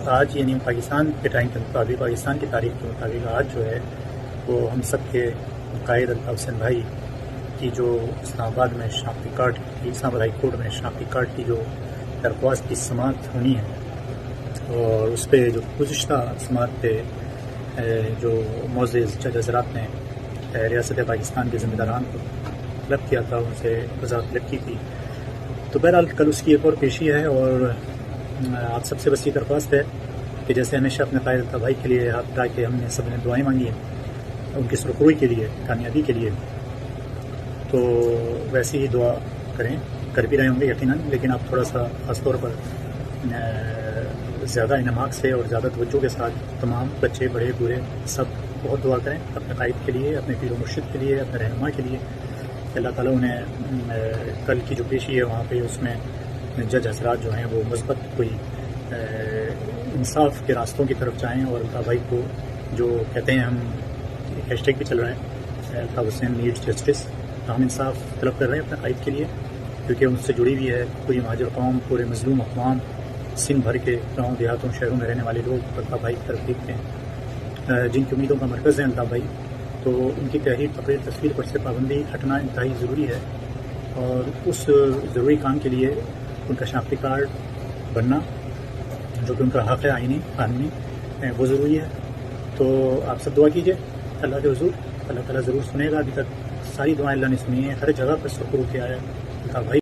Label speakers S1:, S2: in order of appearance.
S1: آج یعنی پاکستان کے ٹائم کے مطابق، پاکستان کی تاریخ کے مطابق آج جو ہے وہ ہم سب کے قائد الطاف حسین بھائی کی جو اسلام آباد میں شناختی کارڈ کی، اسلام آباد ہائی کورٹ میں شناختی کارڈ کی جو درخواست کی سماعت ہونی ہے، اور اس پہ جو گزشتہ سماعت پہ جو معزز جج حضرات نے ریاست پاکستان کے ذمہ داران کو طلب کیا تھا، ان سے وضاحت طلب کی تھی، تو بہرحال کل اس کی ایک اور پیشی ہے. اور آپ سب سے وسیع درخواست ہے کہ جیسے ہمیشہ اپنے قائد الطاف بھائی کے لیے ہاتھ اٹھا کے ہم نے سب نے دعائیں مانگی ہیں ان کی سرخروئی کے لیے، کامیابی کے لیے، تو ویسے ہی دعا کریں، کر بھی رہے ہوں گے یقیناً، لیکن آپ تھوڑا سا خاص طور پر زیادہ انعماق سے اور زیادہ توجہ کے ساتھ تمام بچے بڑے بوڑھے سب بہت دعا کریں اپنے قائد کے لیے، اپنے پیر و مرشد کے لیے، اپنے رہنما کے لیے. اللہ تعالیٰ انہیں کل کی جو پیشی ہے وہاں پہ اس میں جج حضرات جو ہیں وہ مثبت کوئی انصاف کے راستوں کی طرف جائیں، اور الطاف بھائی کو جو کہتے ہیں، ہم ہیش ٹیگ بھی چل رہا ہے الطاف حسین نیڈز جسٹس، تو ہم انصاف طلب کر رہے ہیں اپنے قائد کے لیے، کیونکہ ان سے جڑی ہوئی ہے پوری مہاجر قوم، پورے مظلوم اقوام، سندھ بھر کے گاؤں دیہاتوں شہروں میں رہنے والے لوگ الطاف بھائی کی طرف دیکھتے ہیں، جن کی امیدوں کا مرکز ہے الطاف بھائی. تو ان کی تحریر، تقریر، تصویر پر سے پابندی ہٹنا انتہائی ضروری ہے، اور اس ضروری کام کے لیے ان کا شناختی کارڈ بننا جو کہ ان کا حق ہے آئینی قانونی، وہ ضروری ہے. تو آپ سب دعا کیجیے اللہ کے حضور، اللہ تعالیٰ ضرور سنے گا. ابھی تک ساری دعائیں اللہ نے سنی ہیں، ہر جگہ پر سرخرو کیا ہے الطاف بھائی.